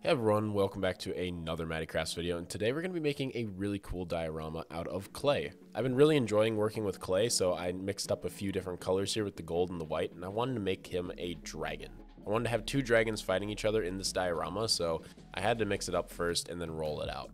Hey everyone, welcome back to another Crafts video, and today we're going to be making a really cool diorama out of clay. I've been really enjoying working with clay, so I mixed up a few different colors here with the gold and the white, and I wanted to make him a dragon. I wanted to have two dragons fighting each other in this diorama, so I had to mix it up first and then roll it out.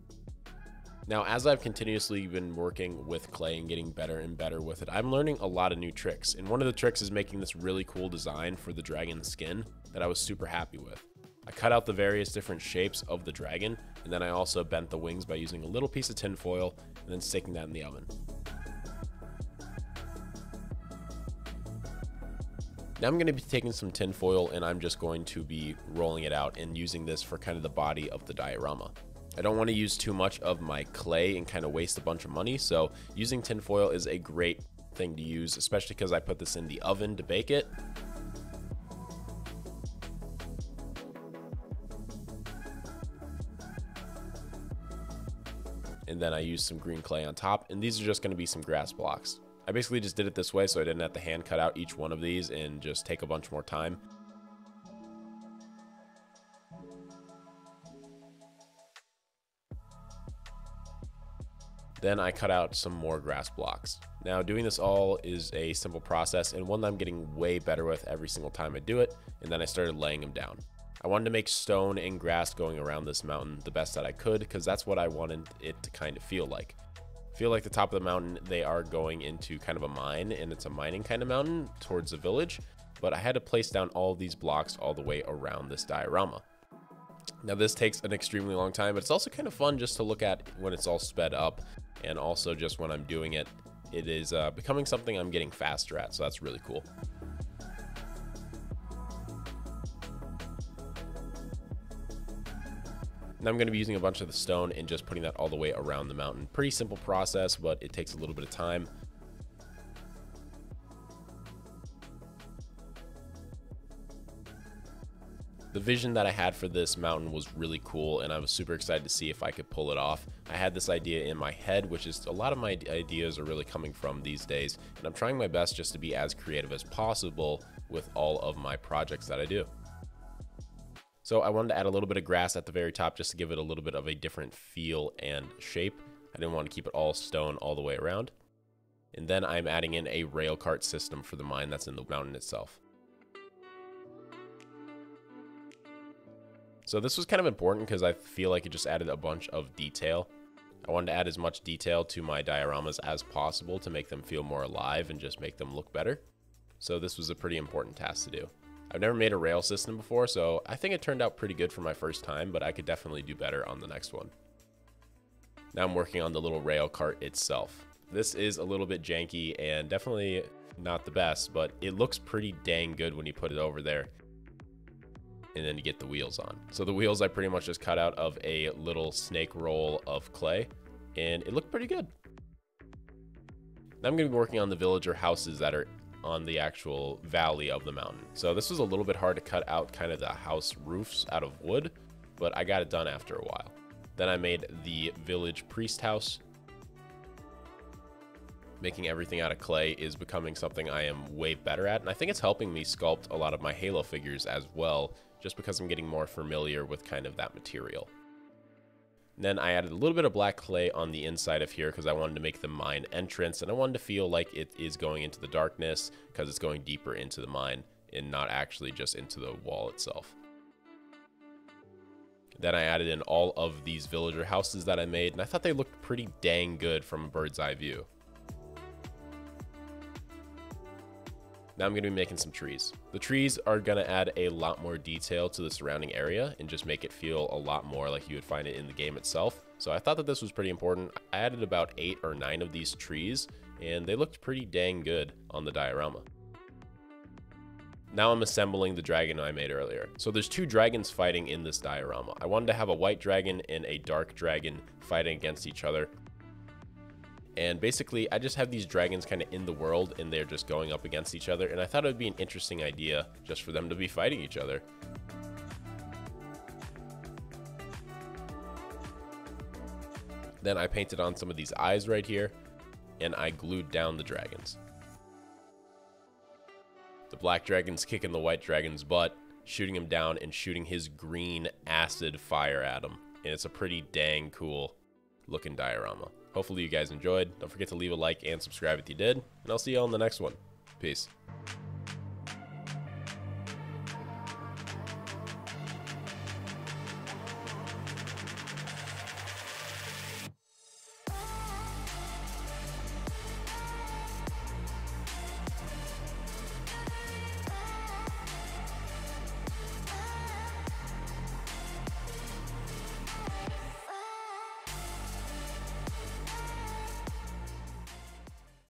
Now, as I've continuously been working with clay and getting better and better with it, I'm learning a lot of new tricks, and one of the tricks is making this really cool design for the dragon's skin that I was super happy with. I cut out the various different shapes of the dragon, and then I also bent the wings by using a little piece of tin foil and then sticking that in the oven. Now I'm going to be taking some tin foil and I'm just going to be rolling it out and using this for kind of the body of the diorama. I don't want to use too much of my clay and kind of waste a bunch of money, so using tin foil is a great thing to use, especially because I put this in the oven to bake it. And then I used some green clay on top, and these are just going to be some grass blocks. I basically just did it this way so I didn't have to hand cut out each one of these and just take a bunch more time. Then I cut out some more grass blocks. Now, doing this all is a simple process and one that I'm getting way better with every single time I do it, and then I started laying them down. I wanted to make stone and grass going around this mountain the best that I could, because that's what I wanted it to kind of feel like. The top of the mountain, they are going into kind of a mine, and it's a mining kind of mountain towards the village, but I had to place down all of these blocks all the way around this diorama. Now this takes an extremely long time, but it's also kind of fun just to look at when it's all sped up, and also just when I'm doing it, it is becoming something I'm getting faster at, so that's really cool. Now I'm going to be using a bunch of the stone and just putting that all the way around the mountain. Pretty simple process, but it takes a little bit of time. The vision that I had for this mountain was really cool, and I was super excited to see if I could pull it off. I had this idea in my head, which is a lot of my ideas are really coming from these days, and I'm trying my best just to be as creative as possible with all of my projects that I do. So I wanted to add a little bit of grass at the very top just to give it a little bit of a different feel and shape. I didn't want to keep it all stone all the way around. And then I'm adding in a rail cart system for the mine that's in the mountain itself. So this was kind of important because I feel like it just added a bunch of detail. I wanted to add as much detail to my dioramas as possible to make them feel more alive and just make them look better. So this was a pretty important task to do. I've never made a rail system before, so I think it turned out pretty good for my first time, but I could definitely do better on the next one. Now I'm working on the little rail cart itself. This is a little bit janky and definitely not the best, but it looks pretty dang good when you put it over there. And then you get the wheels on. So the wheels I pretty much just cut out of a little snake roll of clay, and it looked pretty good. Now I'm going to be working on the villager houses that are on the actual valley of the mountain. So this was a little bit hard to cut out kind of the house roofs out of wood, but I got it done after a while. Then I made the village priest house. Making everything out of clay is becoming something I am way better at, and I think it's helping me sculpt a lot of my Halo figures as well, just because I'm getting more familiar with kind of that material. Then I added a little bit of black clay on the inside of here because I wanted to make the mine entrance, and I wanted to feel like it is going into the darkness because it's going deeper into the mine and not actually just into the wall itself. Then I added in all of these villager houses that I made, and I thought they looked pretty dang good from a bird's eye view. Now I'm going to be making some trees. The trees are going to add a lot more detail to the surrounding area and just make it feel a lot more like you would find it in the game itself. So I thought that this was pretty important. I added about 8 or 9 of these trees, and they looked pretty dang good on the diorama. Now I'm assembling the dragon I made earlier. So there's 2 dragons fighting in this diorama. I wanted to have a white dragon and a dark dragon fighting against each other. And basically, I just have these dragons kind of in the world, and they're just going up against each other. And I thought it would be an interesting idea just for them to be fighting each other. Then I painted on some of these eyes right here, and I glued down the dragons. The black dragon's kicking the white dragon's butt, shooting him down and shooting his green acid fire at him. And it's a pretty dang cool looking diorama. Hopefully you guys enjoyed. Don't forget to leave a like and subscribe if you did. And I'll see you all in the next one. Peace.